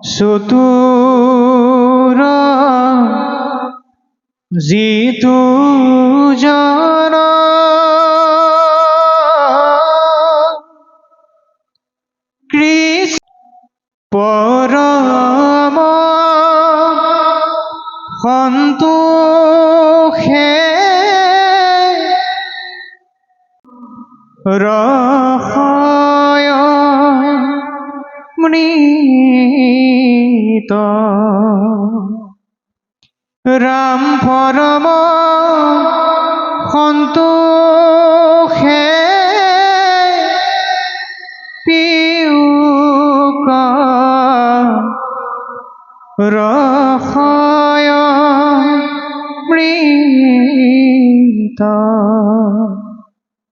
চতুৰ যিটো জন কৃষ্ণ পৰম সন্তোষে ৰসয় মৃত ৰাম পৰম সন্তোষে পিয়ুক ৰসয় মৃত।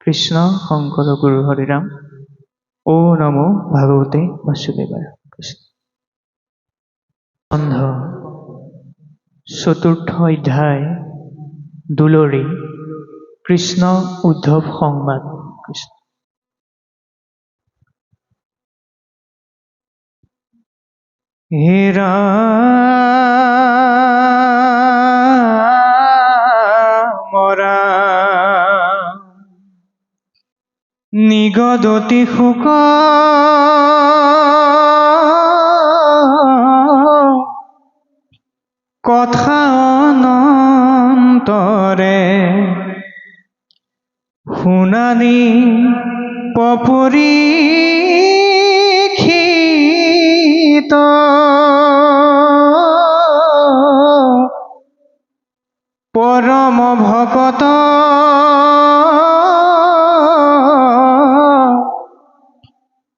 কৃষ্ণ শংকৰ গুৰু হৰিৰাম। ও নমো ভাগৱতে বাসুদেৱায়। কৃষ্ণ বন্ধ চতুৰ্থ অধ্যায় দুলৰী কৃষ্ণ উদ্ধৱ সংবাদ। কৃষ্ণ হে ৰাম ৰাম নিগদতি শুক কথা অনন্তৰে শুনানি পপৰীক্ষিত পৰম ভকত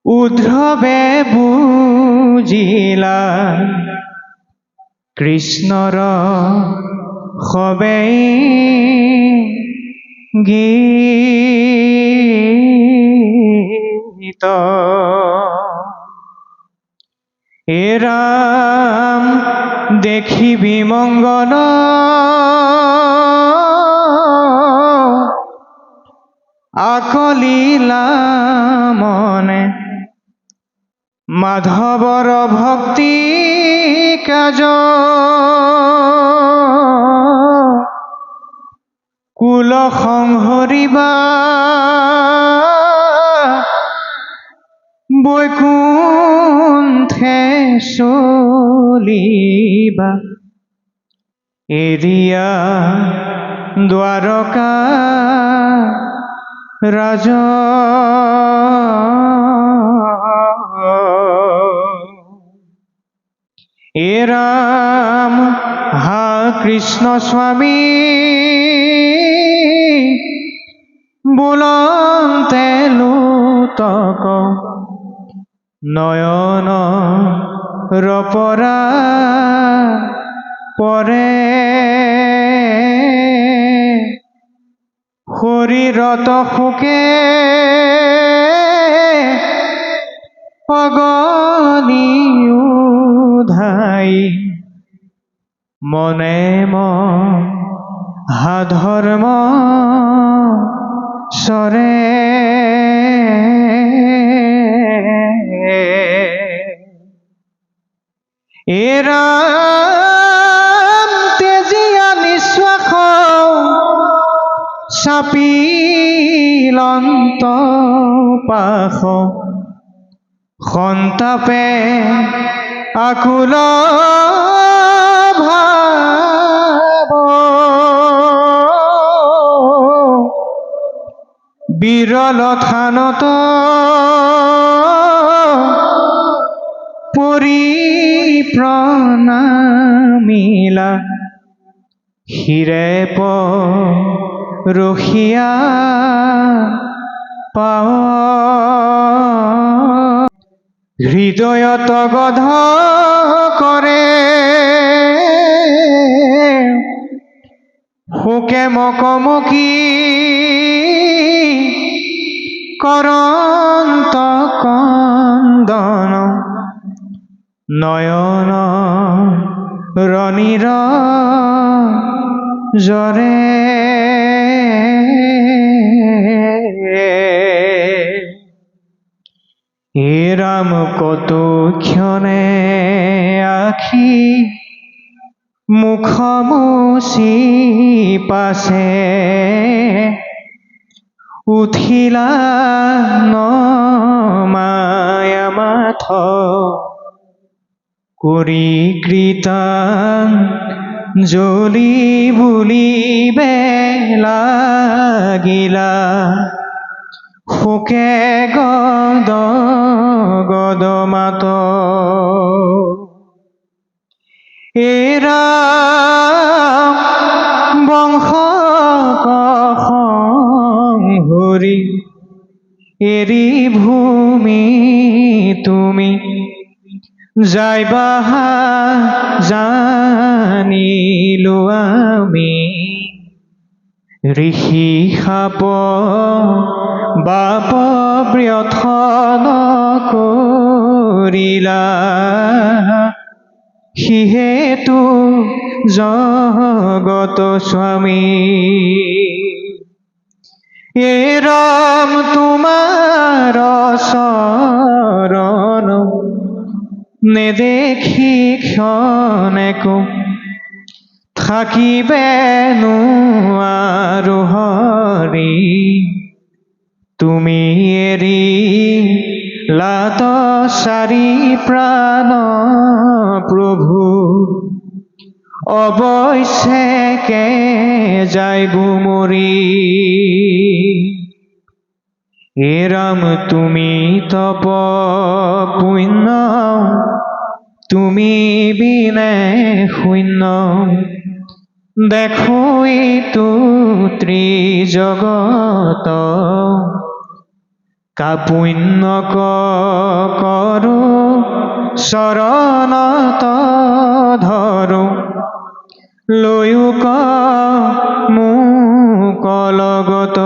উদ্ধৱে বুজিলা কৃষ্ণৰ সবেই গীত। হে ৰাম দেখিবি মংগল আকলিলা মনে মাধৱৰ ভক্তি কাজ কুল সংহৰিবা বৈকুণ্ঠে চলিবা এৰিয়া দ্বাৰকা ৰাজ। হে ৰাম হা কৃষ্ণ স্বামী বোলন্তে লোতক নয়ন ৰপৰা পৰে শৰীৰত শোকে অগনি উধাই মনে ধৰ্ম চৰে হে ৰাম তেজীয়া নিশ্বাস চাপিলন্ত পাশ সন্তাপে আকুল ভাব বিৰল থানত পৰি প্ৰণামিলা হিৰে ৰখিয়া পাৱ হৃদয়ত গধ কৰে শোকে মকমকি কৰন্ত কন্দন নয়ন ৰণীৰ জৰে হে ৰাম কত ক্ষণে ৰাখি মুখমুচি পাছে উঠিলা নমায়া মাথ কৰি কৃতাঞ্জলি বুলিবে লাগিলা শোকে গদ গদ মাত এৰা বংশ হৰি এৰি ভূমি তুমি যাইবা জানিলো আমি ঋষি শাপ বাপ ব্যথন কৰিলা সিহেতু জগত স্বামী এৰাম তোমাৰ চৰণ নেদেখি ক্ষণেকো থাকিবে নোৱাৰো হৰি তুমি এৰি লাত চাৰি প্ৰাণ প্ৰভু অৱশ্যেকে যাইবো মৰি এৰাম তুমি তপ পুণ্য তুমি বিনে শূন্য দেখো ইটো ত্ৰিজগত কাপুণ্য কৰো চৰণত ধৰো লৈও মোক লগত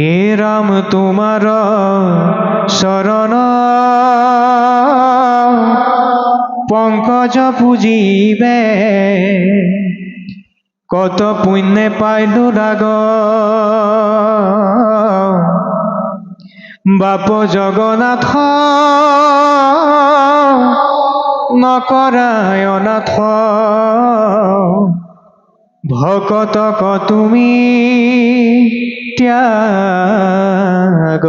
এৰাম তোমাৰ চৰণ পংকজ পুজিবে কত পুণ্যে পাইলো ৰাগ বাপ জগন্নাথ নকৰায় অনাথ ভকতক তুমি ত্যাগ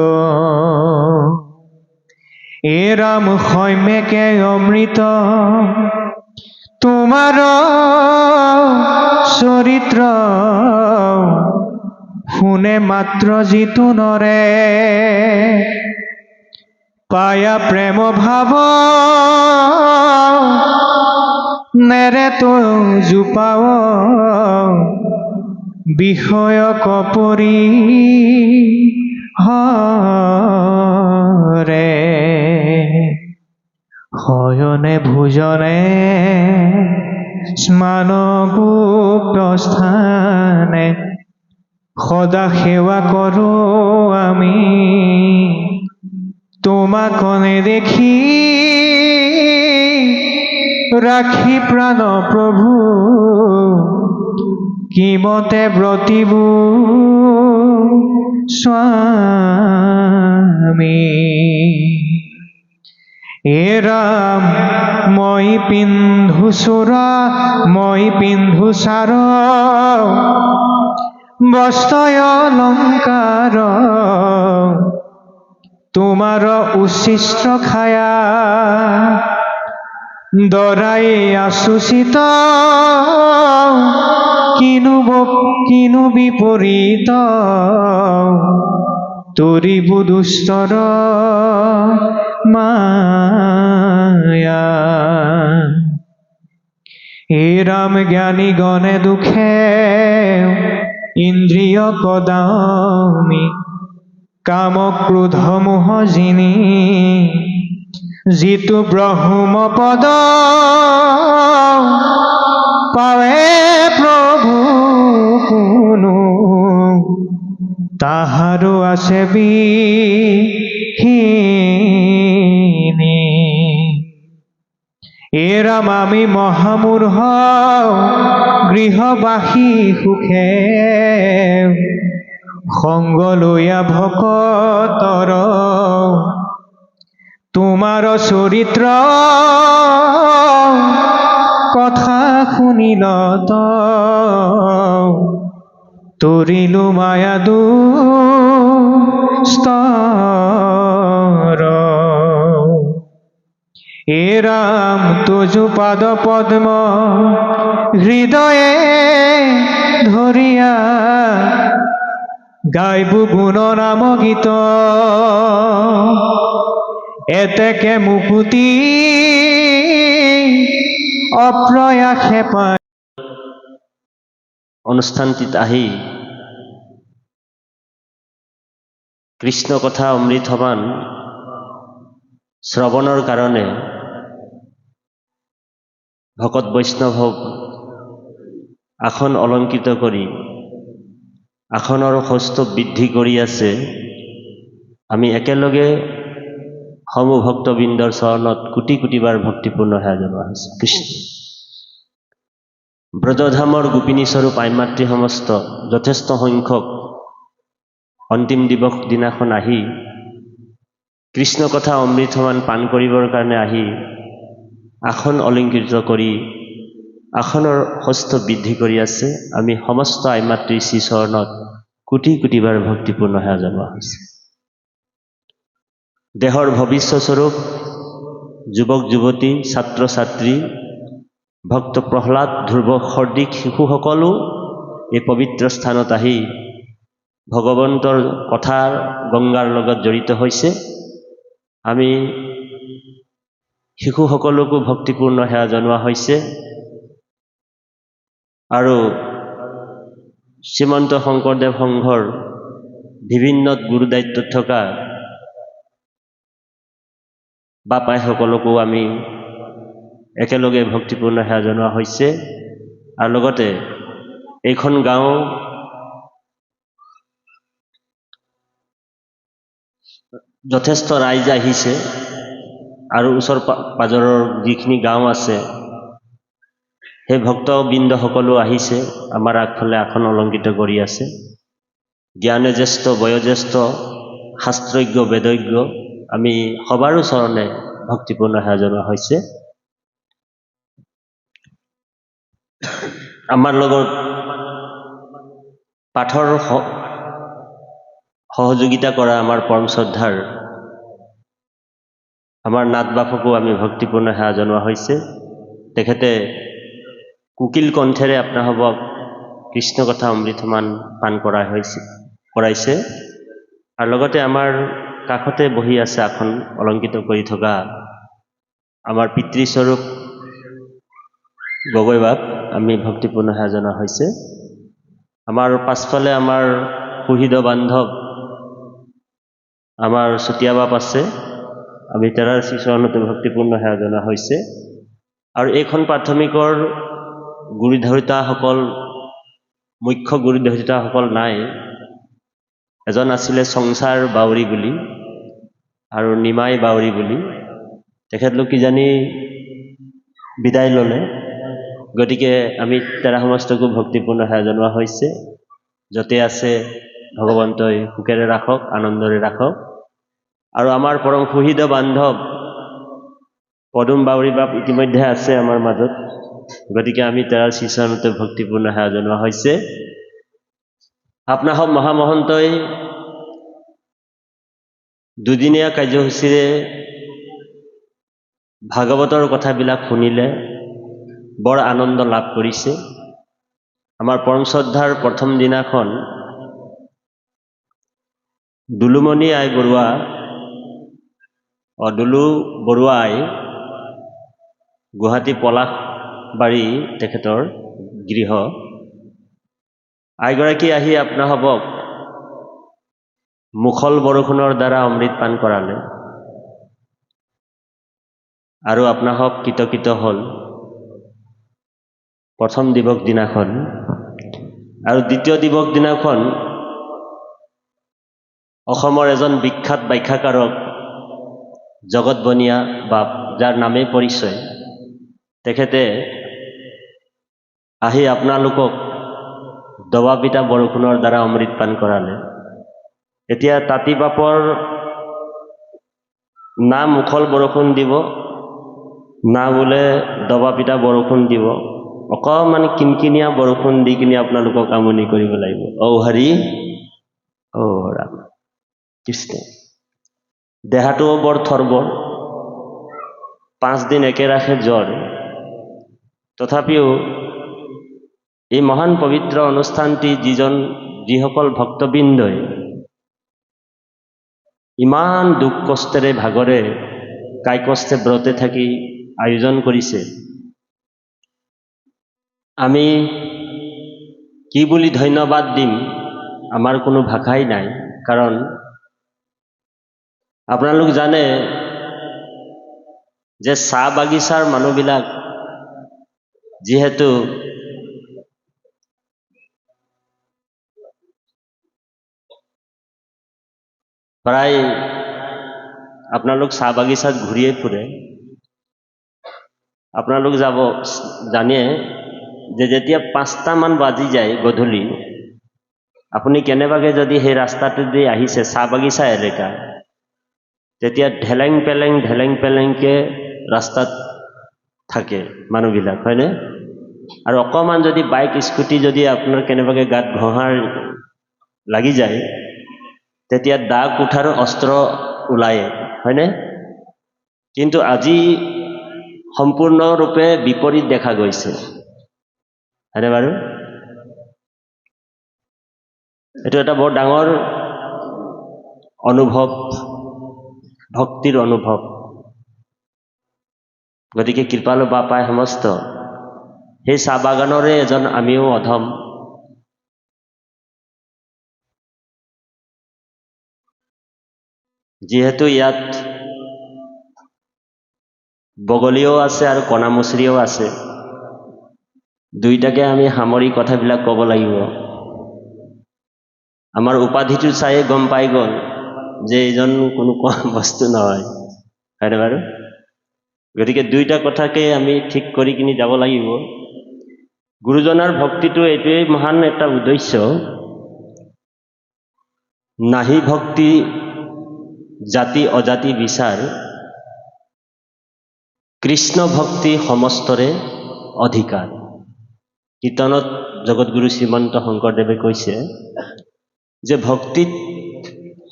এৰাম সৌম্যকে অমৃত তোমাৰ চৰিত্ৰ শুনে মাত্ৰ যিটো নৰে পায়া প্ৰেম ভাৱ নেৰে তো জোপাও বিষয় কপৰি হৰে শয়নে ভোজনে স্মান গুপ্ত স্থানে সদা সেৱা কৰো আমি তোমাক নেদেখি ৰাখি প্ৰাণ প্ৰভু কিমতে ব্ৰতিবো স্বামী এৰাম মই পিন্ধু চোৰা মই পিন্ধু চাৰ বস্ত্ৰয় অলংকাৰ তোমাৰ উচ্ছিষ্ট খায়া দৰাই আচুচিত কিনু বিপৰীত তৰিবু দুষ্টৰ মায়া এৰাম জ্ঞানী গণে দুখে ইন্দ্ৰিয় কদামি কাম ক্ৰোধ মোহ জিনি যিটো ব্ৰহ্ম পদ পাৱে প্ৰভু কোনো তাহাৰো আছে বিহীনি এৰাম আমি মহামূঢ় গৃহবাসী সুখে সংগ লৈয়া ভকতৰ তোমাৰ চৰিত্ৰ কথা শুনিল তৰিলো মায়া দুস্তৰ হে ৰাম তুজু পাদ পদ্ম হৃদয়ে ধৰিয়া গাইবু গুণ নাম গীত এতেকে মুকুতি অপ্ৰয়াসে পায়। অনুষ্ঠানটিত আহি কৃষ্ণ কথা অমৃত সমান শ্ৰৱণৰ কাৰণে ভকত বৈষ্ণৱক আসন অলংকৃত কৰি আসনৰ কৌস্তৱ বৃদ্ধি কৰি আছে। আমি একেলগে সমূহ ভক্তবৃন্দৰ চৰণত কোটি কোটিবাৰ ভক্তিপূৰ্ণ সেৱা জনোৱা হৈছে। কৃষ্ণ ব্ৰজধামৰ গোপিনী স্বৰূপ আইমাতৃ সমস্ত যথেষ্ট সংখ্যক অন্তিম দিৱস দিনাখন আহি কৃষ্ণ কথা অমৃত সমান পান কৰিবৰ কাৰণে আহি আসন অলংকৃত কৰি আসনৰ কৌস্তৱ বৃদ্ধি কৰি আছে। আমি সমস্ত আইমাতৃৰ শ্ৰীচৰণত কোটি কোটিবাৰ ভক্তিপূৰ্ণ সেৱা জনোৱা হৈছে। দেহৰ ভৱিষ্যস্বৰূপ যুৱক যুৱতী ছাত্ৰ ছাত্ৰী ভক্ত প্ৰহ্লাদ ধ্ৰুৱ সৰ্দিক শিশুসকলো এই পবিত্ৰ স্থানত আহি ভগৱন্তৰ কথাৰ গংগাৰ লগত জড়িত হৈছে। আমি শিশুসকলকো ভক্তিপূৰ্ণ সেৱা জনোৱা হৈছে আৰু শ্ৰীমন্ত শংকৰদেৱ সংঘৰ বিভিন্ন গুৰু দায়িত্বত থকা বাপাইসকলকো আমি একেলগে ভক্তিপূৰ্ণ সেৱা জনোৱা হৈছে। আৰু লগতে এইখন গাঁও যথেষ্ট ৰাইজ আহিছে আৰু ওচৰ পাজৰৰ যিখিনি গাঁও আছে সেই ভক্তবৃন্দসকলো আহিছে। আমাৰ আগফালে আসন অলংকৃত কৰি আছে। জ্ঞানে জ্যেষ্ঠ বয়োজ্যেষ্ঠ শাস্ত্ৰজ্ঞ বেদজ্ঞ আমি সবাৰো চৰণে ভক্তিপূৰ্ণ সেৱা জনোৱা হৈছে। আমাৰ লগত পাঠৰ সহযোগিতা কৰা আমাৰ পৰম শ্ৰদ্ধাৰ আমাৰ নাথ বাপকো আমি ভক্তিপূৰ্ণ সেৱা জনোৱা হৈছে। তেখেতে কুকিল কণ্ঠেৰে আপোনাসৱক কৃষ্ণ কথা অমৃত সমান পান কৰাইছে। আৰু লগতে আমাৰ কাষতে বহি আছে আসন অলংকৃত কৰি থকা আমাৰ পিতৃস্বৰূপ গগৈ বাপ, আমি ভক্তিপূৰ্ণ সেৱা জনোৱা হৈছে। আমাৰ পাছফালে আমাৰ সুহৃদ বান্ধৱ আমাৰ চুতীয়া বাপ আছে। আমি তেৰাৰ শ্ৰীচৰণতে ভক্তিপূৰ্ণ সেৱা জনোৱা হৈছে। আৰু এইখন প্ৰাথমিকৰ গুৰুধৰিতাসকল মুখ্য গুৰুধৰিতাসকল নাই। এজন আছিলে সংসাৰ বাউৰী বুলি আৰু নিমাই বাউৰী বুলি, তেখেতলোক কিজানি বিদায় ল'লে। গতিকে আমি তেৰা সমস্তকো ভক্তিপূৰ্ণ সেৱা জনোৱা হৈছে। য'তে আছে ভগৱন্তই সুখেৰে ৰাখক, আনন্দৰে ৰাখক। আৰু আমাৰ পৰম সুহৃদ বান্ধৱ পদুম বাউৰী বাপ ইতিমধ্যে আছে আমাৰ মাজত। গতিকে আমি তেৰাৰ শ্ৰীচৰণতে ভক্তিপূৰ্ণ সেৱা জনোৱা হৈছে। আপোনাসৱ মহামহন্তই দুদিনীয়া কাৰ্যসূচীৰে ভাগৱতৰ কথাবিলাক শুনিলে, বৰ আনন্দ লাভ কৰিছে। আমাৰ পৰম শ্ৰদ্ধাৰ প্ৰথম দিনাখন দুলুমণি আই বৰুৱা দুলু বৰুৱা আই গুৱাহাটী পলাশবাৰী তেখেতৰ গৃহ আইগৰাকী আহি আপোনাসৱক মুখল বৰষুণৰ দ্বাৰা অমৃত পান কৰালে আৰু আপোনাসৱ কৃতকৃত হ'ল প্ৰথম দিৱস দিনাখন। আৰু দ্বিতীয় দিৱস দিনাখন অসমৰ এজন বিখ্যাত ব্যাখ্যাকাৰক জগত বনিয়া বাপ, যাৰ নামেই পৰিচয়, তেখেতে আহি আপোনালোকক দবা পিটা বৰষুণৰ দ্বাৰা অমৃত পান কৰালে। এতিয়া তাঁতী বাপৰ না মুখল বৰষুণ দিব, না বোলে দবা পিটা বৰষুণ দিব, অকণমান কিনকিনীয়া বৰষুণ দি কিনি আপোনালোকক আমনি কৰিব লাগিব। ঔ হৰি ঔ ৰাম কৃষ্ণ। দেহাটোও বৰ থৰবৰ, 5 দিন একেৰাখে জ্বৰ। তথাপিও এই মহান পবিত্ৰ অনুষ্ঠানটি যিসকল ভক্তবৃন্দই ইমান দুখ কষ্টেৰে ভাগৰে কায়কষ্টে ব্ৰতে থাকি আয়োজন কৰিছে, আমি কি বুলি ধন্যবাদ দিম আমাৰ কোনো ভাষাই নাই। কাৰণ আপোনালোক জানে যে চাহ বাগিচাৰ মানুহবিলাক যিহেতু প্ৰায় আপোনালোক চাহ বাগিচাত ঘূৰিয়ে ফুৰে, আপোনালোক জানে যে যেতিয়া 5টামান বাজি যায় গধূলি, আপুনি কেনেবাকৈ যদি সেই ৰাস্তাটোদি আহিছে চাহ বাগিচা এলেকা, তেতিয়া ঢেলেং পেলেংকে ৰাস্তাত থাকে মানুহবিলাক, হয়নে? আৰু অকণমান যদি বাইক স্কুটি যদি আপোনাৰ কেনেবাকৈ গাত ঘঁহাৰ লাগি যায়, তেতিয়া দা কুঠাৰ অস্ত্ৰ ওলায়, হয়নে? কিন্তু আজি সম্পূৰ্ণৰূপে বিপৰীত দেখা গৈছে, হয়নে বাৰু? এইটো এটা বৰ ডাঙৰ অনুভৱ, ভক্তিৰ অনুভৱ। গতিকে কৃপালু বাপাই সমস্ত সেই চাহ বাগানৰে এজন আমিও অধম। যিহেতু ইয়াত বগলীও আছে আৰু কণামুচৰিও আছে, দুইটাকে আমি সামৰি কথাবিলাক ক'ব লাগিব। আমাৰ উপাধিটো চায়ে গম পাই গ'ল যে এইজন কোনো বস্তু নহয়, হয়নে বাৰু? গতিকে দুইটা কথাকে আমি ঠিক কৰি কিনি যাব লাগিব। গুৰুজনাৰ ভক্তিটো এইটোৱেই মহান এটা উদ্দেশ্য, নাহি ভক্তি জাতি অজাতি বিচাৰ, কৃষ্ণ ভক্তি সমস্তৰে অধিকাৰ। কীৰ্তনত জগতগুৰু শ্ৰীমন্ত শংকৰদেৱে কৈছে যে ভক্তিত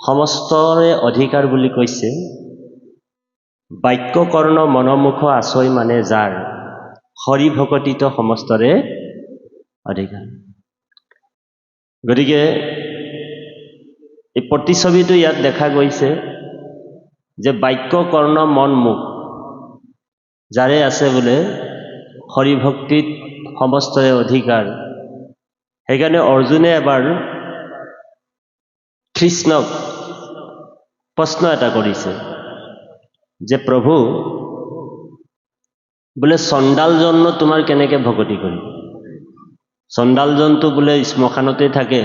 সমস্তৰে অধিকাৰ বুলি কৈছে, বাক্য কৰ্ণ মনমুখ আচয় মানে যাৰ, হৰি ভকতিত সমস্তৰে অধিকাৰ। গতিকে এই প্ৰতিচ্ছবিটো ইয়াত দেখা গৈছে যে বাক্য কৰ্ণ মন মুখ যাৰে আছে বোলে হৰি ভক্তিত সমস্তৰে অধিকাৰ। সেইকাৰণে অৰ্জুনে এবাৰ কৃষ্ণক প্ৰশ্ন এটা কৰিছে যে প্ৰভু বোলে চণ্ডালজননো তোমাৰ কেনেকৈ ভকতি কৰিম? চণ্ডালজনটো বোলে শ্মশানতে থাকে,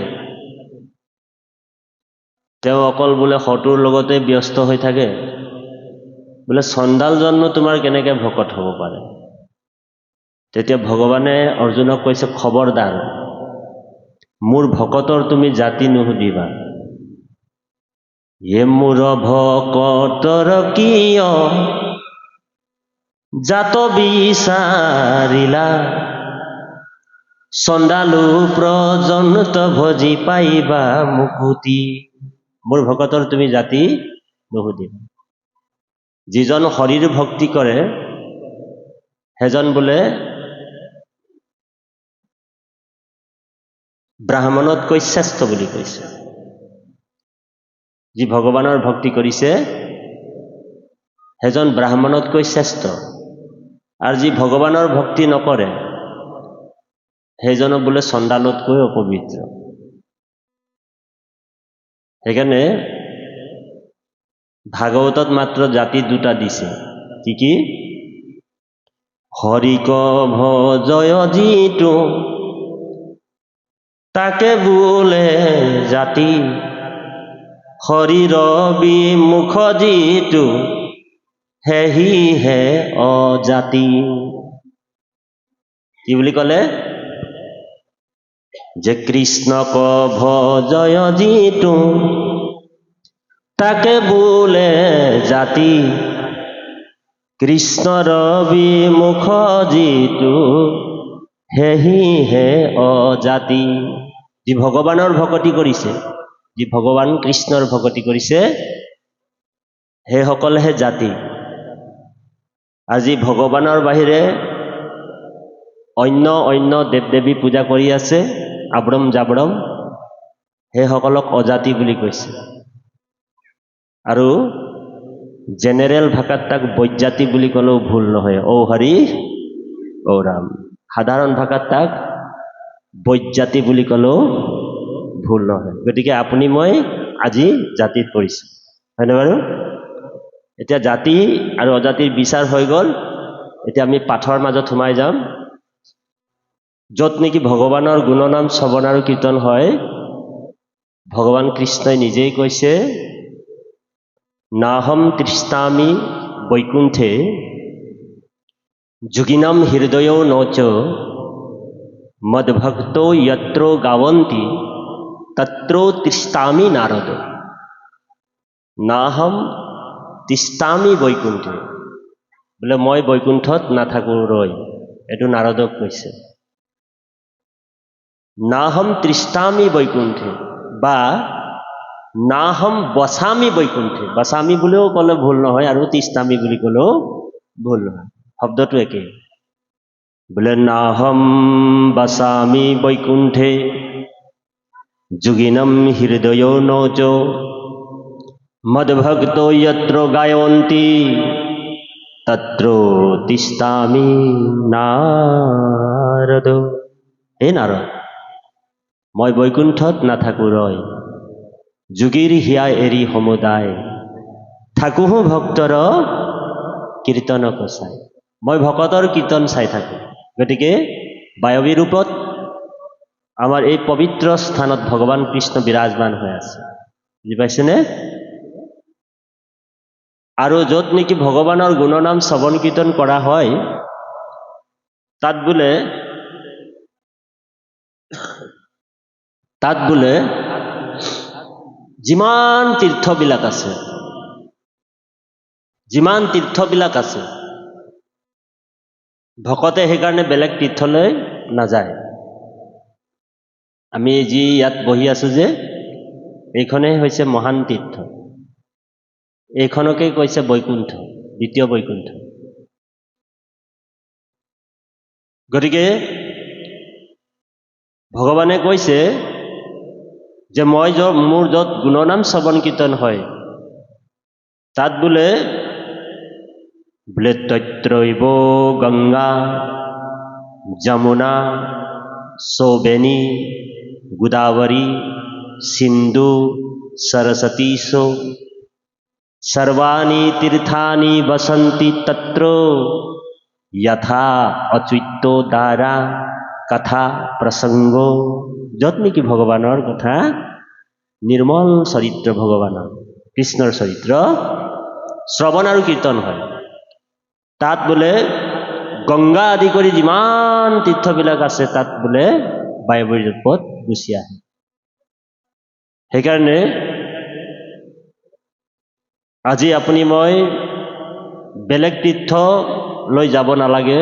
তেওঁ অকল বোলে হতুৰ লগতে ব্যস্ত হৈ থাকে, বোলে চণ্ডালজননো তোমাৰ কেনেকৈ ভকত হ'ব পাৰে? তেতিয়া ভগৱানে অৰ্জুনক কৈছে, খবৰদাৰ, মোৰ ভকতৰ তুমি জাতি নুসুধিবা। হে মোৰ ভকতৰ কিয় জাত বিচাৰিলা, চণ্ডালু প্ৰজন্ত ভজি পাইবা মুকুতি। মোৰ ভকতৰ তুমি জাতি নুসুধিবা। যিজন হৰিৰ ভক্তি কৰে সেইজন বোলে ব্ৰাহ্মণতকৈ শ্ৰেষ্ঠ বুলি কৈছে। যি ভগৱানৰ ভক্তি কৰিছে সেইজন ব্ৰাহ্মণতকৈ শ্ৰেষ্ঠ, আৰু যি ভগৱানৰ ভক্তি নকৰে সেইজনক বোলে চণ্ডালতকৈ অপবিত্ৰ। সেইকাৰণে ভাগৱতত মাত্ৰ জাতি দুটা দিছে, কি কি? হৰিক ভজয় যিটো তাকে বোলে জাতি, হৰিৰ বিমুখ যিটো সেহিহে অজাতি। কি বুলি ক'লে? যে কৃষ্ণক ভজয় যিটো তাকে বোলে জাতি কৃষ্ণৰ বিমুখ যিটো সেহিহে অজাতি। যি ভগৱানৰ ভকতি কৰিছে, যি ভগৱান কৃষ্ণৰ ভকতি কৰিছে, সেইসকলেহে জাতি। আজি ভগৱানৰ বাহিৰে অন্য দেৱ দেৱী পূজা কৰি আছে, আব্ৰম জাব্ৰম, সেইসকলক অজাতি বুলি কৈছে। আৰু জেনেৰেল ভাষাত তাক বৈজাতি বুলি ক'লেও ভুল নহয়। ঔ হৰি ঔ ৰাম। সাধাৰণ ভাষাত তাক বৈজাতি বুলি ক'লেও ভুল নহয়। গতিকে আপুনি মই আজি জাতিত পৰিছোঁ, হয়নে বাৰু? এতিয়া জাতি আৰু অজাতিৰ বিচাৰ হৈ গ'ল। এতিয়া আমি পাঠৰ মাজত সোমাই যাম, য'ত নেকি ভগৱানৰ গুণনাম শ্ৰৱণ আৰু কীৰ্তন হয়। ভগৱান কৃষ্ণই নিজেই কৈছে, নাহম তৃষ্ণামি বৈকুণ্ঠে যোগিনম হৃদয় নচ মদভক্তো যত্র গাৱন্তি তত্ৰ তৃষ্ণামি নাৰদ। নাহম তৃষ্ণামি বৈকুণ্ঠে, বোলে মই বৈকুণ্ঠত নাথাকোঁ ৰৈ, এইটো নাৰদক কৈছে। নাহম তৃষ্ণামি বৈকুণ্ঠে বা নাহম বসামি বৈকুণ্ঠে। বসামি বুলিও ক'লে ভুল নহয় আৰু তৃষ্ণামি বুলি ক'লেও ভুল নহয়, শব্দটো একেই। বোলে নাহম বসামি বৈকুণ্ঠে যোগিনম হৃদয় নচ মদভক্তো যত্র গায়ন্তি তত্র তৃষ্ণামি নারদ। হে নাৰদ, মই বৈকুণ্ঠত নাথাকোঁ ৰয়, যোগীৰ হিয়া এৰি সমুদায়, থাকোঁ ভক্তৰ কীৰ্তন কচাই। মই ভকতৰ কীৰ্তন চাই থাকোঁ। গতিকে বায়বী ৰূপত আমাৰ এই পবিত্ৰ স্থানত ভগৱান কৃষ্ণ বিৰাজমান হৈ আছে, বুজি পাইছেনে? আৰু য'ত নেকি ভগৱানৰ গুণনাম শ্ৰৱণ কীৰ্তন কৰা হয়, তাত বোলে যিমান তীৰ্থবিলাক আছে, ভকতে সেইকাৰণে বেলেগ তীৰ্থলৈ নাযায়। আমি যি ইয়াত বহি আছো যে, এইখনেই হৈছে মহান তীৰ্থ। এইখনকেই কৈছে বৈকুণ্ঠ, দ্বিতীয় বৈকুণ্ঠ। গতিকে ভগৱানে কৈছে যে মোৰ য'ত গুণনাম শ্ৰৱণ কীৰ্তন হয়, তাত বোলে তত্ৰৈব গংগা যমুনা সৌবেনী গোদাবৰী সিন্ধু সৰস্বতী সৰ্বাণি তীৰ্থানি বসন্তি তত্ৰ যথা অচ্যুত দ্বাৰা কথা প্ৰসংগ। য'ত নেকি ভগৱানৰ কথা, নিৰ্মল চৰিত্ৰ ভগৱানৰ কৃষ্ণৰ চৰিত্ৰ শ্ৰৱণ আৰু কীৰ্তন হয়, তাত বোলে গংগা আদি কৰি যিমান তীৰ্থবিলাক আছে, তাত বোলে বায়বীৰ ৰূপত গুচি আহে। সেইকাৰণে আজি আপুনি মই বেলেগ তীৰ্থলৈ যাব নালাগে।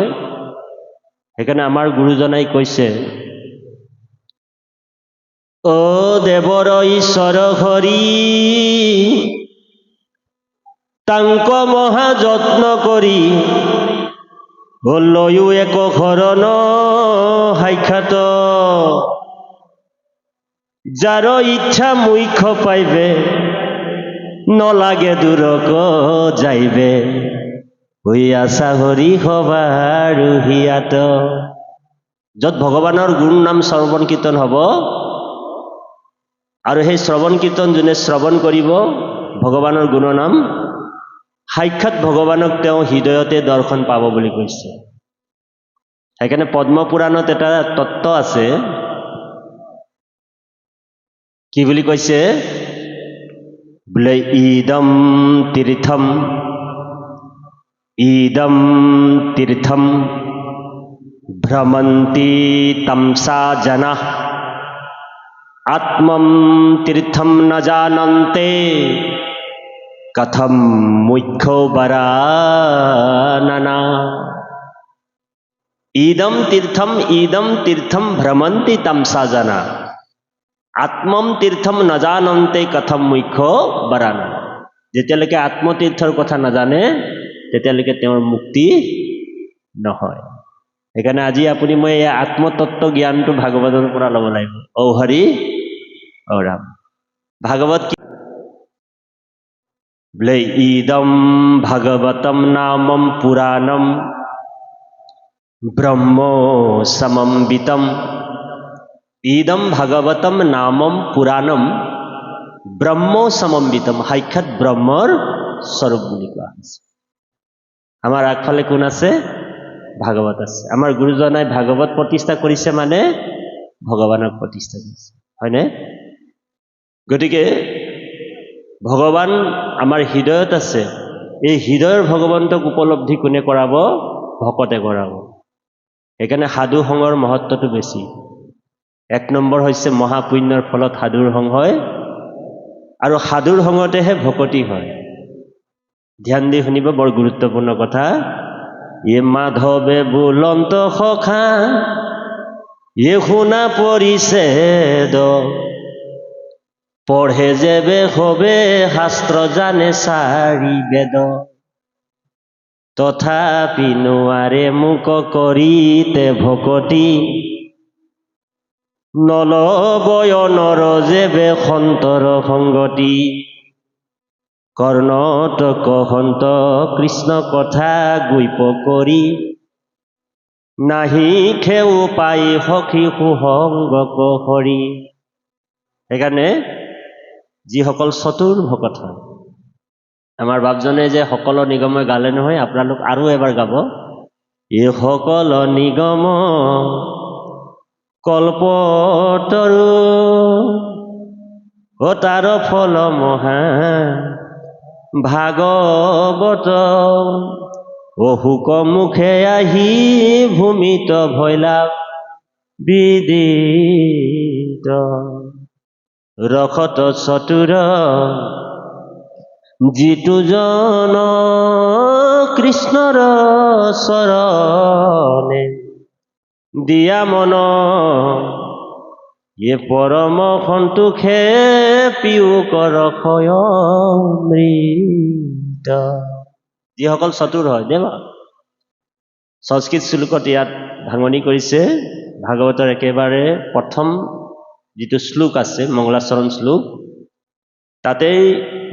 সেইকাৰণে আমাৰ গুৰুজনাই কৈছে, অ দেৱৰ ঈশ্বৰ হৰি তাংক মহা যত্ন কৰি লৈও এক শৰণ সাক্ষাৎ, যাৰ ইচ্ছা মুখ্য পাইবে নলাগে দূৰক যাইবে, হৈ আছা হৰি সবাৰ হিয়াত। য'ত ভগৱানৰ গুণ নাম শ্ৰৱণ কীৰ্তন হ'ব, আৰু সেই শ্ৰৱণ কীৰ্তন যোনে শ্ৰৱণ কৰিব ভগৱানৰ গুণনাম, সাক্ষাৎ ভগৱানক তেওঁ হৃদয়তে দৰ্শন পাব বুলি কৈছে। সেইকাৰণে পদ্ম পুৰাণত এটা তত্ত্ব আছে, কি বুলি কৈছে? বোলে ইদম তীৰ্থম ভ্ৰমন্তি তমসা জনাঃ আত্মম তীৰ্থম ন জানন্তে কথম মুখ্য বৰাননা ইদম তীৰ্থম ভ্ৰমন্তি তমসা জনা আত্মম তীৰ্থম নজানন্তে কথম মুখ্য বৰাননা। যেতিয়ালৈকে আত্মতীৰ্থৰ কথা নাজানে তেতিয়ালৈকে তেওঁৰ মুক্তি নহয়। সেইকাৰণে আজি আপুনি মই এই আত্মতত্ত্ব জ্ঞানটো ভাগৱতৰ পৰা ল'ব লাগিব। ঔ হৰি ঔ ৰাম। ভাগৱত কি বোলে? ইদম ভাগৱতম নামম পুৰাণম ব্ৰহ্ম সমম্বিতম। ইদম ভাগৱতম নামম পুৰাণম ব্ৰহ্ম সমম্বিতম। সাক্ষাৎ ব্ৰহ্মৰ স্বৰূপ বুলি কোৱা হৈছে। আমাৰ আগফালে কোন আছে? ভাগৱত আছে। আমাৰ গুৰুজনাই ভাগৱত প্ৰতিষ্ঠা কৰিছে মানে ভগৱানক প্ৰতিষ্ঠা কৰিছে, হয়নে? গতিকে ভগৱান আমাৰ হৃদয়ত আছে। এই হৃদয়ৰ ভগৱন্তক উপলব্ধি কোনে কৰাব? ভকতে কৰাব। সেইকাৰণে সাধু সংগৰ মহত্বটো বেছি। 1 নম্বৰ হৈছে মহাপুণ্যৰ ফলত সাধুৰ সংগ হয়, আৰু সাধুৰ সংগতেহে ভকতি হয়। ধ্যান দি শুনিব, বৰ গুৰুত্বপূৰ্ণ কথা। এ মাধৱে বুলন্ত সখা এ শুনা পৰিছেদ পঢ়ে যেবে হবে শাস্ত্ৰ জানে চাৰি বেদ তথাপি নোৱাৰে মুক কৰিতে ভকতি নলবয় নৰ যেবে সন্তৰ সংগতি কৰ্ণটক সন্ত কৃষ্ণ কথা গুইপ কৰি নাহি খেউ পাই সখী সুসংগ হৰি। সেইকাৰণে যিসকল চতুৰ ভকত হয়, আমাৰ বাপজনে যে সকলো নিগমে গালে নহয়, আপোনালোক আৰু এবাৰ গাব। এই সকল নিগম কল্পতৰু তাৰ ফল মহা ভাগৱত অহুক মুখে আহি ভূমিত ভৈলা বিদিত ৰখত চতুৰ যিটো জন কৃষ্ণৰ চৰণে দিয়া মন এ পৰম সন্তোষে পিয়ুক ৰখয় মৃত। যিসকল চতুৰ হয় দেৱ, সংস্কৃত শ্লোকত ইয়াত ভাঙনি কৰিছে। ভাগৱতৰ একেবাৰে প্ৰথম যিটো শ্লোক আছে, মংগলাচৰণ শ্লোক, তাতেই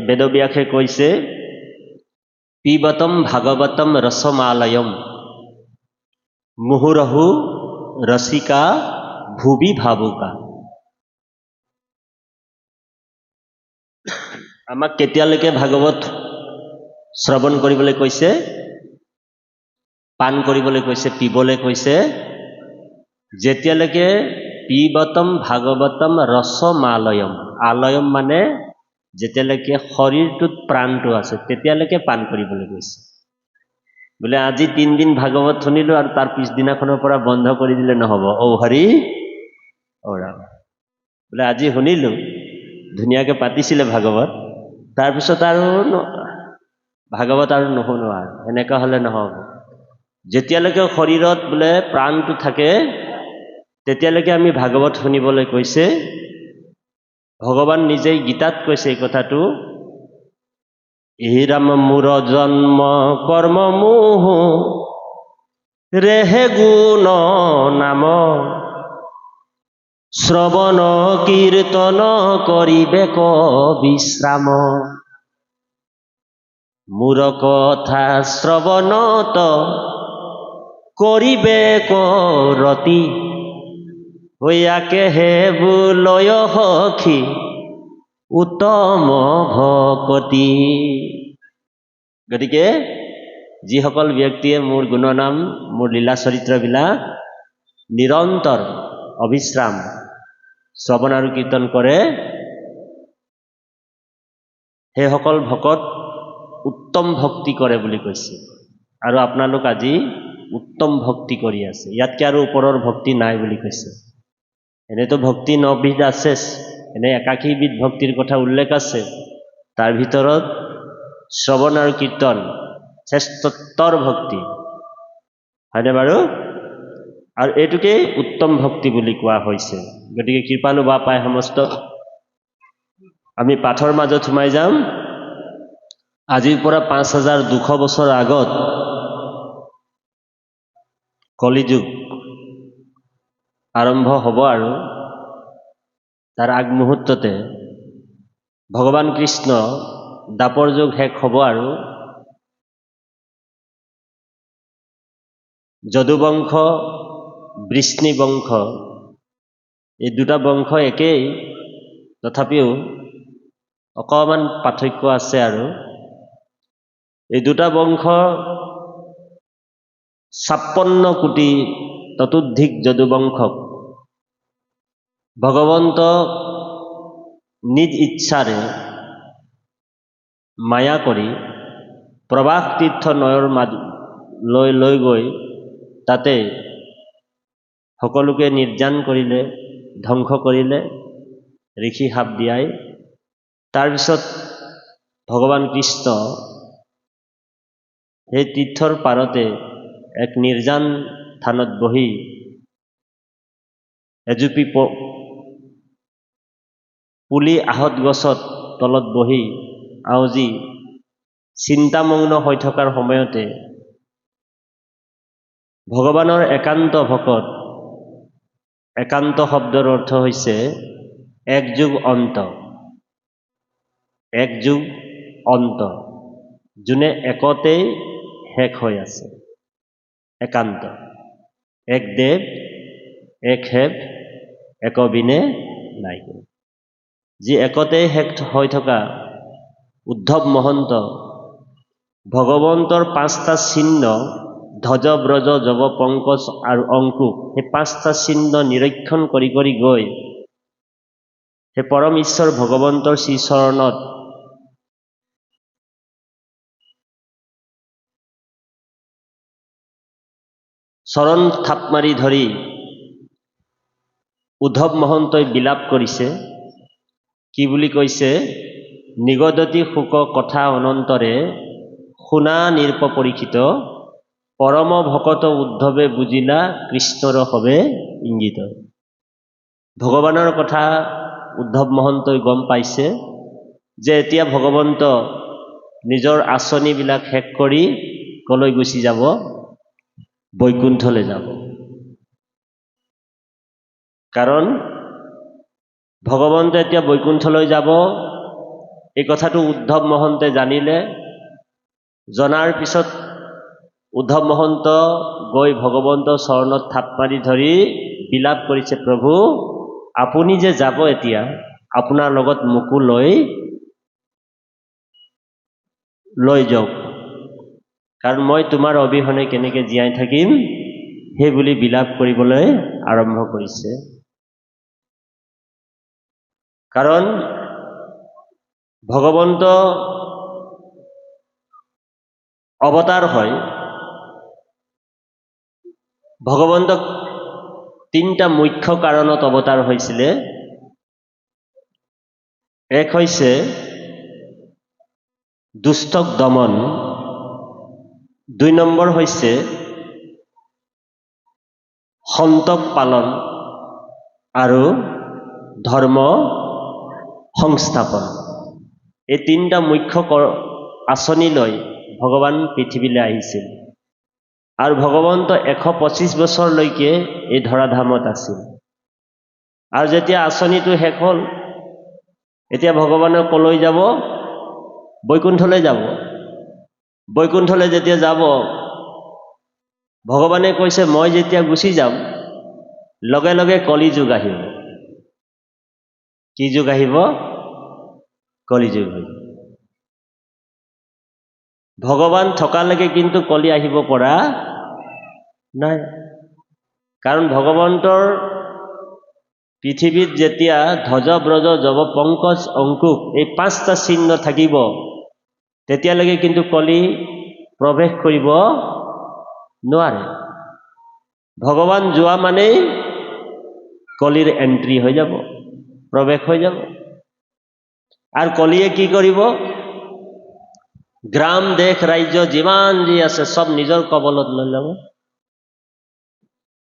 বেদব্যাসে কৈছে পিবতম ভাগৱতম ৰসমালয়ম মুহুৰহু ৰসিকা ভুবি ভাবুকা। আমাক কেতিয়ালৈকে ভাগৱত শ্ৰৱণ কৰিবলৈ কৈছে? পান কৰিবলৈ কৈছে, পিবলৈ কৈছে, যেতিয়ালৈকে পিবতম ভাগৱতম ৰসমালয়ম। আলয়ম মানে যেতিয়ালৈকে শৰীৰটোত প্ৰাণটো আছে তেতিয়ালৈকে পান কৰিবলৈ কৈছে। বোলে আজি 3 দিন ভাগৱত শুনিলো আৰু তাৰ পিছদিনাখনৰ পৰা বন্ধ কৰি দিলে নহব। ঔ হৰি ঔ ৰাম। বোলে আজি শুনিলো, ধুনীয়াকে পাতিছিলে ভাগৱত, তাৰপিছত আৰু ভাগৱত আৰু নুশুনো আৰু, এনেকুৱা হলে নহব। যেতিয়ালৈকে শৰীৰত বোলে প্ৰাণটো থাকে তেতিয়ালৈকে আমি ভাগৱত শুনিবলৈ কৈছে। ভগৱান নিজেই গীতাত কৈছে এই কথাটো। এই ৰাম মূৰ জন্ম কৰ্ম মোহ ৰেহে গুণ নাম শ্ৰৱণ কীৰ্তন কৰিবে ক বিশ্ৰাম। মূৰ কথা শ্ৰৱণত কৰিবে ক ৰতি হৈয়াকেহে বুলয় সখী উত্তম ভকতি। গতিকে যিসকল ব্যক্তিয়ে মোৰ গুণনাম, মোৰ লীলা চৰিত্ৰবিলাক নিৰন্তৰ অবিশ্ৰাম শ্ৰৱণ আৰু কীৰ্তন কৰে, সেইসকল ভকত উত্তম ভক্তি কৰে বুলি কৈছে। আৰু আপোনালোক আজি উত্তম ভক্তি কৰি আছে, ইয়াতকে আৰু ওপৰৰ ভক্তি নাই বুলি কৈছে। এনেতো ভক্তি 9 বিধ আছে, এনে 81 বিধ ভক্তিৰ কথা উল্লেখ আছে। তাৰ ভিতৰত শ্ৰৱণ আৰু কীৰ্তন শ্ৰেষ্ঠতৰ ভক্তি, হয়নে বাৰু? আৰু এইটোকেই উত্তম ভক্তি বুলি কোৱা হৈছে। গতিকে কৃপালু বা পাই সমস্ত আমি পাঠৰ মাজত সোমাই যাম। আজিৰ পৰা 5200 বছৰ আগত কলিযুগ আৰম্ভ হ'ব আৰু তাৰ আগমুহূৰ্ততে ভগৱান কৃষ্ণ দাপৰ যুগ শেষ হ'ব আৰু যদুবংশ বৃষ্ণি বংশ এই দুটা বংশ একেই, তথাপিও অকণমান পাৰ্থক্য আছে। আৰু এই দুটা বংশ 56 কোটি ততোধিক যদুবংশক ভগৱন্ত নিজ ইচ্ছাৰে মায়া কৰি প্ৰবাস তীৰ্থ নৈৰ লৈ গৈ তাতে সকলোকে নিৰ্যান কৰিলে, ধ্বংস কৰিলে, ঋষি সাপ দিয়াই। তাৰপিছত ভগৱান কৃষ্ণ সেই তীৰ্থৰ পাৰতে এক নিৰ্জান থানত বহি এজুপি পুলি আহত গছত তলত বহি আউজি চিন্তামগ্ন হৈ থকাৰ সময়তে ভগৱানৰ একান্ত ভকত, একান্ত শব্দৰ অৰ্থ হৈছে এক যুগ অন্ত, এক যুগ অন্ত, যোনে একতেই শেষ হৈ আছে। একান্ত, এক দেৱ এক হেৱ এক বিনে নাই। যি একতেই শেষ হৈ থকা উদ্ধৱ মহন্ত ভগৱন্তৰ 5টা চিহ্ন ধ্বজ ব্ৰজ যৱ পংকজ আৰু অংকুশ, সেই 5টা চিহ্ন নিৰীক্ষণ কৰি কৰি গৈ সেই পৰম ঈশ্বৰ ভগৱন্তৰ শ্ৰীচৰণত চৰণ থাপ মাৰি ধৰি উদ্ধৱ মহন্তই বিলাপ কৰিছে। কি বুলি কৈছে? নিগদতি শোক কথা অনন্তৰে শুনা নিৰ্প পৰীক্ষিত, পৰম ভকত উদ্ধৱে বুজিলা কৃষ্ণৰ হবে ইংগিত। ভগৱানৰ কথা উদ্ধৱ মহন্তই গম পাইছে যে এতিয়া ভগৱন্ত নিজৰ আঁচনিবিলাক শেষ কৰি কলৈ গুচি যাব? বৈকুণ্ঠলৈ যাব। কাৰণ ভগৱন্ত এতিয়া বৈকুণ্ঠলৈ যাব, এই কথাটো উদ্ধৱ মহন্তে জানিলে। জনাৰ পিছত উদ্ধৱ মহন্ত গৈ ভগৱন্তৰ চৰণত থাপ মাৰি ধৰি বিলাপ কৰিছে, প্ৰভু আপুনি যে যাব এতিয়া, আপোনাৰ লগত মোকো লৈ যাওক, কাৰণ মই তোমাৰ অবিহনে কেনেকৈ জীয়াই থাকিম, সেই বুলি বিলাপ কৰিবলৈ আৰম্ভ কৰিছে। কাৰণ ভগৱন্ত অৱতাৰ হয়। ভগৱন্তক 3টা মুখ্য কাৰণত অৱতাৰ হৈছিলে। এক হৈছে দুষ্টক দমন, 2 নম্বৰ হৈছে সন্তক পালন আৰু ধৰ্ম সংস্থাপন। এই 3টা মুখ্য আঁচনি লৈ ভগৱান পৃথিৱীলৈ আহিছিল। আৰু ভগৱন্ত 125 বছৰলৈকে এই ধৰাধামত আছিল। আৰু যেতিয়া আঁচনিটো শেষ হ'ল, এতিয়া ভগৱানে কলৈ যাব? বৈকুণ্ঠলৈ যাব। বৈকুণ্ঠলৈ যেতিয়া যাব, ভগৱানে কৈছে মই যেতিয়া গুচি যাম, লগে লগে কলিযুগ আহিব। কি যুগ আহিব? কলিযুগ আহিব। ভগৱান থকালৈকে কিন্তু কলি আহিব পৰা নাই। কাৰণ ভগৱন্তৰ পৃথিৱীত যেতিয়া ধ্বজ ব্ৰজ যৱ পংকজ অংকুশ এই 5টা চিহ্ন থাকিব, তেতিয়ালৈকে কিন্তু কলি প্ৰৱেশ কৰিব নোৱাৰে। ভগৱান যোৱা মানেই কলিৰ এন্ট্ৰি হৈ যাব, প্ৰৱেশ হৈ যাব। আৰু কলিয়ে কি কৰিব? গ্ৰাম দেশ ৰাজ্য যিমান যি আছে চব নিজৰ কবলত লৈ ল'ব।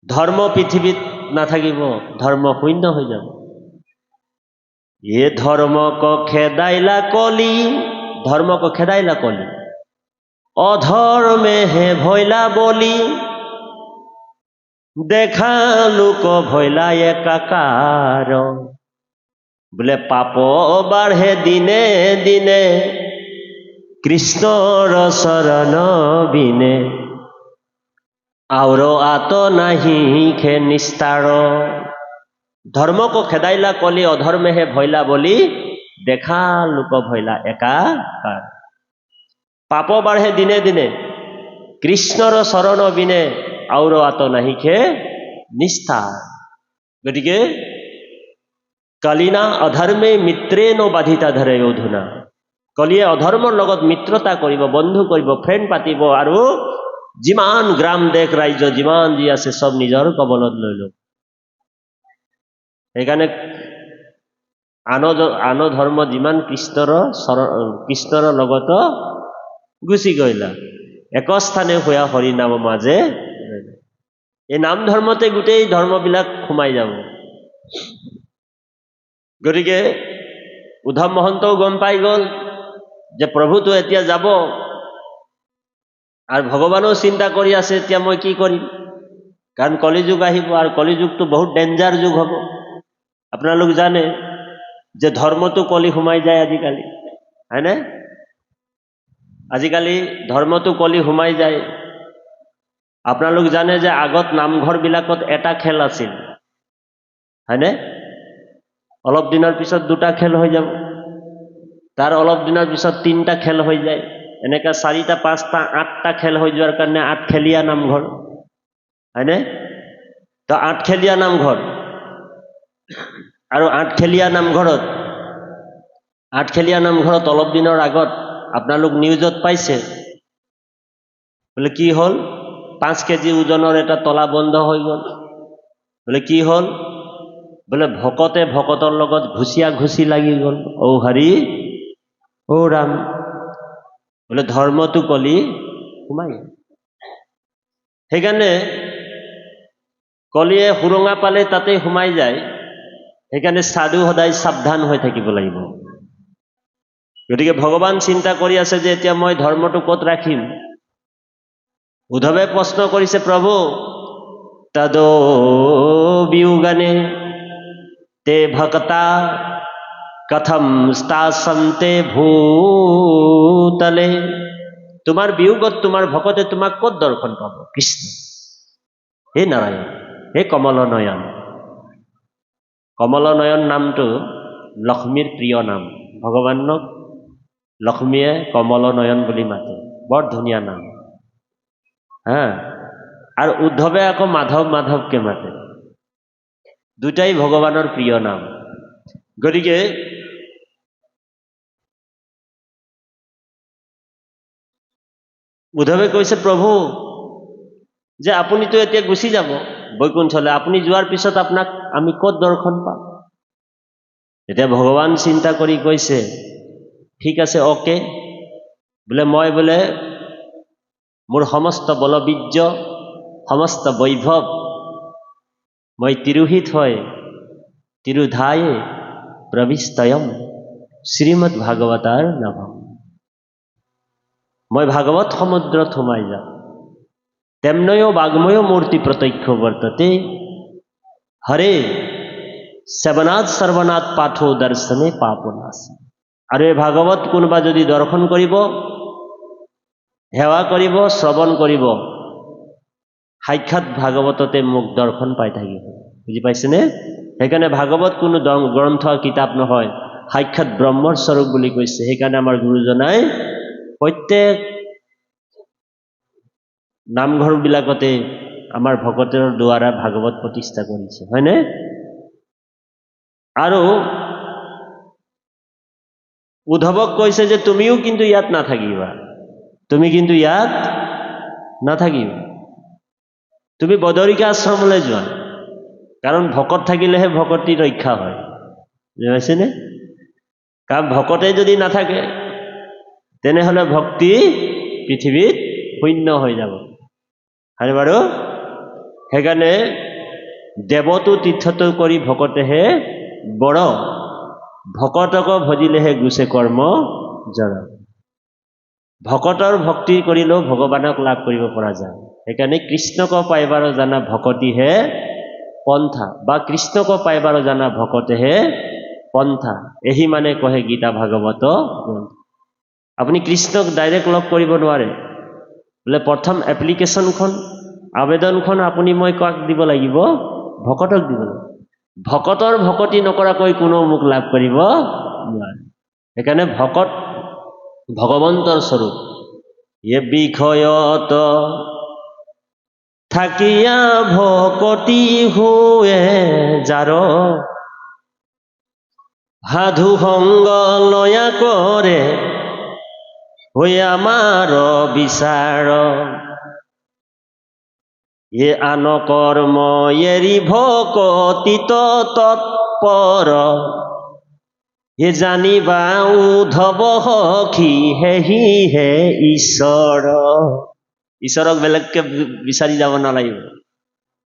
ধৰ্ম পৃথিৱীত নাথাকিব, ধৰ্ম শূন্য হৈ যাব। এ ধৰ্মক খেদাইলা কলি, ধৰ্মক খেদাইলা কলি, অধৰ্মে হে ভৈলা বলি, দেখা লোক ভৈলা একাকাৰ। বোলে পাপ বাঢ়ে দিনে দিনে, কৃষ্ণৰ চৰণ বিনে, আউৰ আত নাহি খে নিস্তাৰ। ধৰ্মক খেদাইলা কলি, অধৰ্মে হে ভৈলা বলি, দেখা লোক ভৈলা একাকাৰ। পাপ বাঢ়ে দিনে দিনে, কৃষ্ণৰ চৰণ বিনে, আউৰ আত নাহি খে নিস্তাৰ। গতিকে কালিনা অধৰ্মে মিত্ৰেন বাধিতা ধৰে অধুনা। কলিয়ে অধৰ্মৰ লগত মিত্ৰতা কৰিব, বন্ধু কৰিব, ফ্ৰেণ্ড পাতিব, আৰু যিমান গ্ৰাম দেশ ৰাজ্য যিমান যি আছে চব নিজৰ কবলত লৈ লওক। সেইকাৰণে আন ধৰ্ম যিমান কৃষ্ণৰ লগত গুচি গইলা, একস্থানে হোৱা হৰি নাম মাজে। এই নাম ধৰ্মতে গোটেই ধৰ্মবিলাক সোমাই যাব। গতিকে উদ্ধৱ মহন্তও গম পাই গ'ল যে প্ৰভুতো এতিয়া যাব, আৰু ভগৱানেও চিন্তা কৰি আছে এতিয়া মই কি কৰিম, কাৰণ কলিযুগ আহিব, আৰু কলিযুগটো বহুত ডেঞ্জাৰ যুগ হ'ব। আপোনালোক জানে যে ধৰ্মটো কলি সোমাই যায় আজিকালি, হয়নে? আজিকালি ধৰ্মটো কলি সোমাই যায়। আপোনালোক জানে যে আগত নামঘৰবিলাকত এটা খেল আছিল, হয়নে? অলপ দিনৰ পিছত দুটা খেল হৈ যাব, তাৰ অলপ দিনৰ পিছত তিনিটা খেল হৈ যায়, এনেকৈ 4টা 5টা 8টা খেল হৈ যোৱাৰ কাৰণে 8খেলীয়া নামঘৰ, হয়নে? তো 8খেলীয়া নামঘৰ, আৰু 8খেলীয়া নামঘৰত অলপ দিনৰ আগত আপোনালোক নিউজত পাইছে, বোলে কি হ'ল, 5 কেজি ওজনৰ এটা তলা বন্ধ হৈ গ'ল। বোলে কি হ'ল, বোলে ভকতে ভকতৰ লগত ঘুচি লাগি গ'ল। ঔ হৰি ঔ ৰাম, বোলে ধৰ্মটো কলি সোমাই। সেইকাৰণে কলিয়ে সুৰঙা পালে তাতেই সোমাই যায়। সেইকাৰণে সাধু সদায় সাৱধান হৈ থাকিব লাগিব। গতিকে ভগৱান চিন্তা কৰি আছে যে এতিয়া মই ধৰ্মটো ক'ত ৰাখিম। উদ্ধৱে প্ৰশ্ন কৰিছে, প্ৰভু তদো বিয়োগানে তে ভক্তা কথম স্থাসন্তে ভূতলে। তোমাৰ বিয়োগত তোমাৰ ভকতে তোমাক ক'ত দৰ্শন পাব? কৃষ্ণ, হে নাৰায়ণ, হে কমলনয়ন। কমলনয়ন নামটো লক্ষ্মীৰ প্ৰিয় নাম। ভগৱানক লক্ষ্মীয়ে কমলনয়ন বুলি মাতে, বৰ ধুনীয়া নাম। আৰু উদ্ধৱে আকৌ মাধৱকে মাতে। দুটাই ভগৱানৰ প্ৰিয় নাম। গতিকে উদ্ধৱে কৈছে, প্ৰভু যে আপুনিতো এতিয়া গুচি যাব বৈকুণ্ঠলৈ, আপুনি যোৱাৰ পিছত আপোনাক আমি ক'ত দৰ্শন পাম? এতিয়া ভগৱান চিন্তা কৰি কৈছে, ঠিক আছে, অকে, বোলে মই বোলে মোৰ সমস্ত বলবীৰ্য, সমস্ত বৈভৱ মই তিৰোহিত হয় তিৰোধায়ে প্ৰবিষ্টয়ম শ্ৰীমদ ভাগৱতাৰ নভম। মই ভাগৱত সমুদ্ৰত সোমাই যাম। তেমনৈও বাগ্ময় মূৰ্তি প্ৰত্যক্ষ বৰ্ততে, হৰে শ্ৰৱণাৎ সৰ্বনাথ পাঠো দৰ্শনে পাপনাশ। আৰু এই ভাগৱত কোনোবা যদি দৰ্শন কৰিব, সেৱা কৰিব, শ্ৰৱণ কৰিব, সাক্ষাৎ ভাগৱততে মোক দৰ্শন পাই থাকিব। বুজি পাইছেনে? সেইকাৰণে ভাগৱত কোনো গ্ৰন্থ কিতাপ নহয়, সাক্ষাৎ ব্ৰহ্মৰ স্বৰূপ বুলি কৈছে। সেইকাৰণে আমাৰ গুৰুজনাই প্ৰত্যেক নামঘৰবিলাকতে আমাৰ ভকতৰ দ্বাৰা ভাগৱত প্ৰতিষ্ঠা কৰিছে, হয়নে? আৰু উদ্ধৱক কৈছে যে তুমিও কিন্তু ইয়াত নাথাকিবা, তুমি কিন্তু ইয়াত নাথাকিবা, তুমি বদৰিকা আশ্ৰমলৈ যোৱা। কাৰণ ভকত থাকিলেহে ভকতি ৰক্ষা হয়, বুজি পাইছেনে? কাৰণ ভকতে যদি নাথাকে তেনেহ'লে ভক্তি পৃথিৱীত শূন্য হৈ যাব। হয়নে বাৰু? সেইকাৰণে দেৱতো তীৰ্থটো কৰি ভকতেহে বৰ, ভকতক ভজিলেহে গুছে কৰ্ম জৰ। ভকতৰ ভক্তি কৰিলেও ভগৱানক লাভ কৰিব পৰা যায়। সেইকাৰণে কৃষ্ণক পাইবাৰ জানা ভকতিহে পন্থা, বা কৃষ্ণক পাইবাৰ জানা ভকতেহে পন্থা, এহি মানে কহে গীতা ভাগৱত গ্ৰন্থ। আপুনি কৃষ্ণক ডাইৰেক্ট লগ কৰিব নোৱাৰে। বোলে প্ৰথম এপ্লিকেশ্যনখন, আবেদনখন আপুনি মই কাক দিব লাগিব? ভকতক দিব লাগিব। ভকতৰ ভকতি নকৰাকৈ কোনো মোক লাভ কৰিব নোৱাৰে। সেইকাৰণে ভকত ভগৱন্তৰ স্বৰূপ। এ বিষয়ত থাকিয়া ভকতি হোৱে যাৰ, সাধু সংগ লয়া কৰে হৈ আমাৰ বিচাৰ। এ আন কৰ্ম এৰি ভকতিত তৎপৰ, হে জানিবা উদ্ধৱ সখী হেহি হে ঈশ্বৰ। ঈশ্বৰক বেলেগকে বিচাৰি যাব নালাগিব,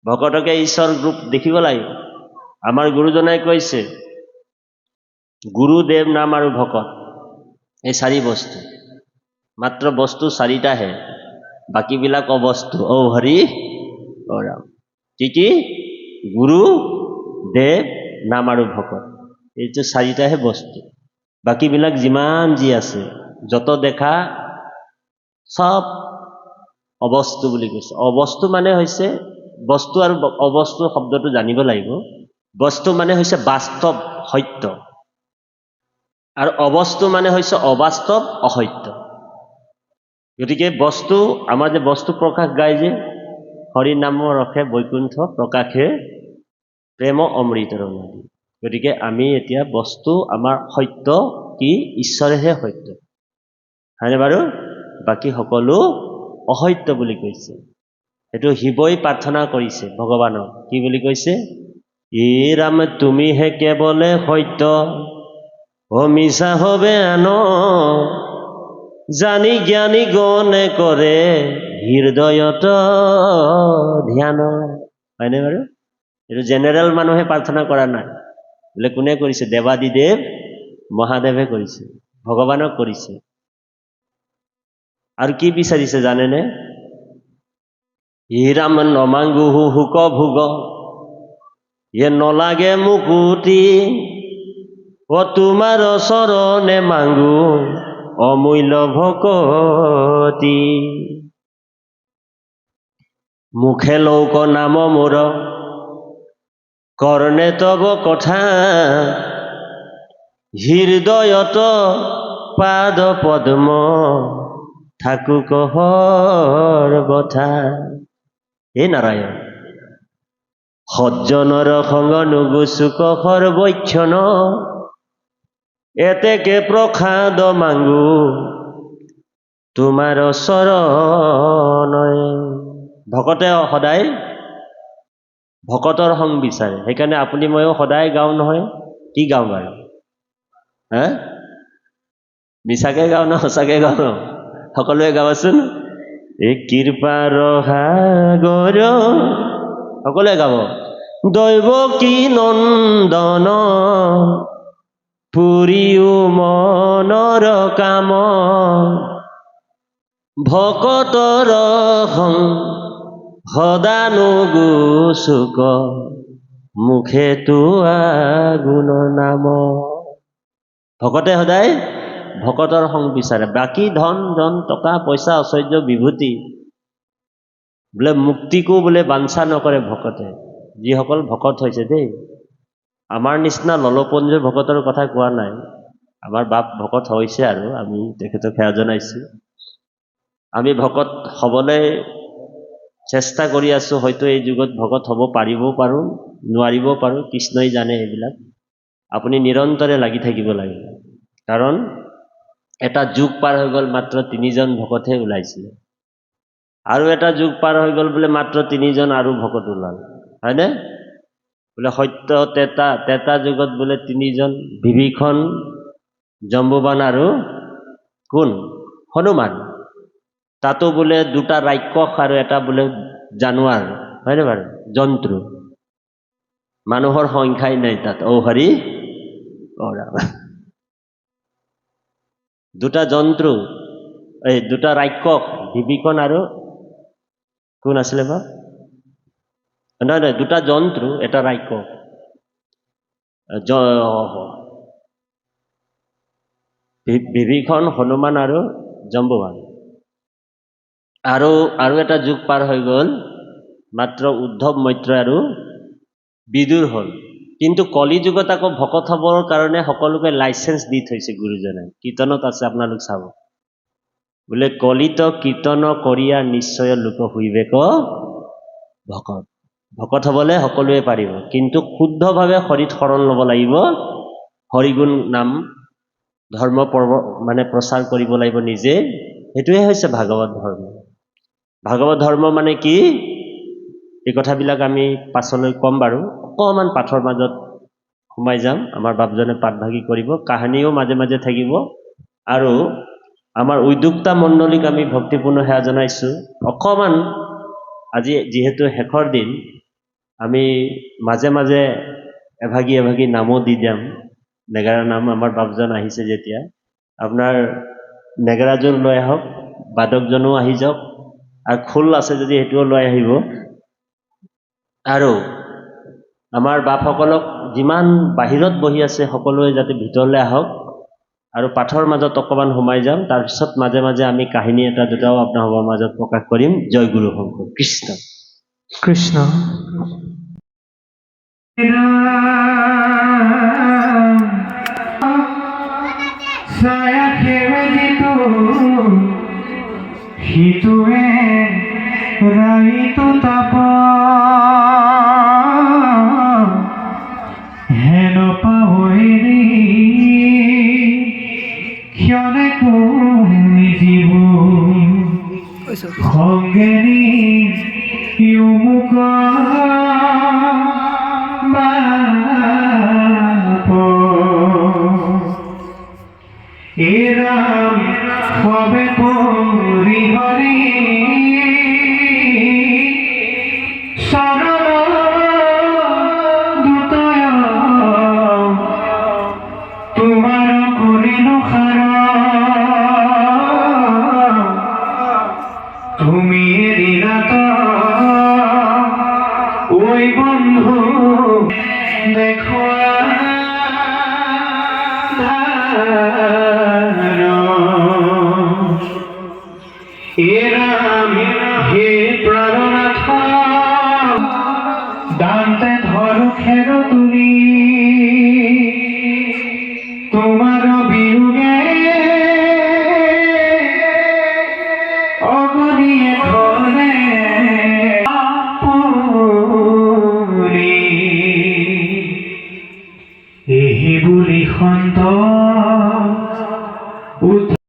ভকতকে ঈশ্বৰ ৰূপ দেখিব লাগিব। আমাৰ গুৰুজনাই কৈছে গুৰুদেৱ নাম আৰু ভকত এই চাৰি বস্তু, মাত্ৰ বস্তু চাৰিটাহে, বাকীবিলাক অবস্তু। ঔ হৰি ঔ ৰাম। কি কি? গুৰু, দেৱ, নাম আৰু ভকত, এইটো চাৰিটাহে বস্তু। বাকীবিলাক যিমান যি আছে যত দেখা সব অবস্তু বুলি কৈছে। অবস্তু মানে হৈছে বস্তু, আৰু অবস্তু শব্দটো জানিব লাগিব। বস্তু মানে হৈছে বাস্তৱ সত্য, আৰু অবস্তু মানে হৈছে অবাস্তৱ অসত্য। গতিকে বস্তু, আমাৰ যে বস্তু প্ৰকাশ গায় যে, হৰি নাম ৰখে বৈকুণ্ঠ প্ৰকাশে প্ৰেম অমৃতৰ নদী। গতিকে আমি এতিয়া বস্তু আমাৰ সত্য কি? ঈশ্বৰেহে সত্য। হয়নে বাৰু? বাকী সকলো অসত্য বুলি কৈছে। সেইটো শিৱই প্ৰাৰ্থনা কৰিছে ভগৱানক। কি বুলি কৈছে? ই ৰাম তুমিহে কেৱলে সত্য, অ মিছা হবে আন, জানি জ্ঞানী গণে কৰে হৃদয়ত ধ্যান। হয়নে বাৰু? এইটো জেনেৰেল মানুহে প্ৰাৰ্থনা কৰা নাই। বোলে কোনে কৰিছে? দেৱাদিদেৱ মহাদেৱে কৰিছে, ভগৱানক কৰিছে। আৰু কি বিচাৰিছে জানেনে? ই ৰাম নমাংগু হুক ভোগ, এ নলাগে মুকুতি, অ তোমাৰ চৰণে মাংগু অমূল্য ভকতি। মুখে লৌক নাম মোৰ, কৰ্ণে তব কথা, হৃদয়ত পাদ পদ্ম থাকুক সৰ্বথা। হে নাৰায়ণ, সজ্জনৰ সংগ নুগুচুক সৰ্বক্ষণ, এতেকে প্ৰসাদ মাংগু তোমাৰ চৰণে। ভকতে সদায় ভকতৰ সংগ বিচাৰে। সেইকাৰণে আপুনি ময়ো সদায় গাওঁ নহয়। কি গাওঁ বাৰু? হা? মিছাকে গাওঁ ন সঁচাকে গাওঁ? সকলোৱে গাবচোন। এই কৃপাৰ সাগৰ, সকলোৱে গাব। দৈৱকী নন্দন, পুৰিও মনৰ কাম, ভকতৰ সং সদানুগুচুক, মুখে তোৱা গুণ নাম। ভকতে সদায় ভকতৰ সং বিচাৰে। বাকী ধন জন টকা পইচা ঐশ্বৰ্য বিভূতি, বোলে মুক্তিকো বোলে বাঞ্ছা নকৰে ভকতে। যিসকল ভকত হৈছে দেই, আমাৰ নিচিনা ললপঞ্জৰ ভকতৰ কথা কোৱা নাই। আমাৰ বাপ ভকত হৈছে আৰু আমি তেখেতক সেৱা জনাইছোঁ। আমি ভকত হ'বলৈ চেষ্টা কৰি আছো। হয়তো এই যুগত ভকত হ'ব পাৰিবও পাৰোঁ, নোৱাৰিবও পাৰোঁ, কৃষ্ণই জানে এইবিলাক। আপুনি নিৰন্তৰে লাগি থাকিব লাগে। কাৰণ এটা যুগ পাৰ হৈ গ'ল, মাত্ৰ 3জন ভকতহে ওলাইছিলে। আৰু এটা যুগ পাৰ হৈ গ'ল বোলে মাত্ৰ 3জন আৰু ভকত ওলাল। হয়নে? বোলে সত্য তেতা যুগত বোলে 3জন, বিভীষণ, জম্বুবান আৰু কোন? হনুমান তাতো বোলে দুটা ৰাক্ষস আৰু এটা বোলে জানুৱাৰ হয়নে বাৰু জন্তু মানুহৰ সংখ্যাই নাই তাত ঔ হৰি ঔ ৰাম দুটা জন্তু এই দুটা ৰাক্ষস বিভীষণ আৰু কোন আছিলে বা নহয় নহয় দুটা জন্তু এটা ৰাক্ষস বিভীষণ হনুমান আৰু জম্বুৱান আৰু এটা যুগ পাৰ হৈ গ'ল মাত্ৰ উদ্ধৱ মৈত্ৰ আৰু বিদুৰ হ'ল কিন্তু কলি যুগত আকৌ ভকত হ'বৰ কাৰণে সকলোকে লাইচেঞ্চ দি থৈছে গুৰুজনে কীৰ্তনত আছে আপোনালোক চাব বোলে কলিত কীৰ্তন কৰিয়া নিশ্চয় লোক হুইবেক ভকত ভকত হ'বলৈ সকলোৱে পাৰিব কিন্তু শুদ্ধভাৱে হৰিত শৰণ ল'ব লাগিব হৰিগুণ নাম ধৰ্ম মানে প্ৰচাৰ কৰিব লাগিব নিজে সেইটোৱে হৈছে ভাগৱত ধৰ্ম ভাগৱত ধৰ্ম মানে কি এই কথাবিলাক আমি পাছলৈ ক'ম বাৰু অকণমান পাঠৰ মাজত সোমাই যাম আমাৰ বাপজনে পাঠভাগী কৰিব কাহিনীও মাজে মাজে থাকিব আৰু আমাৰ উদ্যোক্তা মণ্ডলীক আমি ভক্তিপূৰ্ণ সেৱা জনাইছোঁ অকণমান আজি যিহেতু শেষৰ দিন আমি মাজে মাজে এভাগী এভাগী নামো দি যাম নেগেৰা নাম আমাৰ বাপজন আহিছে যেতিয়া আপোনাৰ নেগেৰাযোৰ লৈ আহক বাদকজনো আহি যাওক আৰু খোল আছে যদি সেইটোও লৈ আহিব আৰু আমাৰ বাপসকলক যিমান বাহিৰত বহি আছে সকলোৱে যাতে ভিতৰলৈ আহক আৰু পাঠৰ মাজত অকণমান সোমাই যাম তাৰপিছত মাজে মাজে আমি কাহিনী এটা দুটাও আপোনালোকৰ মাজত প্ৰকাশ কৰিম জয় গুৰু শংকৰ কৃষ্ণ কৃষ্ণ হিতুৱে ৰাইতু তাপ হেন পাহৰি ক্ষণে কোনি জীৱ সংগেনি ইউমুক বাপ এরাম হবে পরি হরি শরণ দুতয় তোমার করিল খার তুমি এরিলা তো ওই বন্ধু দেখো হে প্রাণনাথ দান্তে ধর খের তুলি তোমার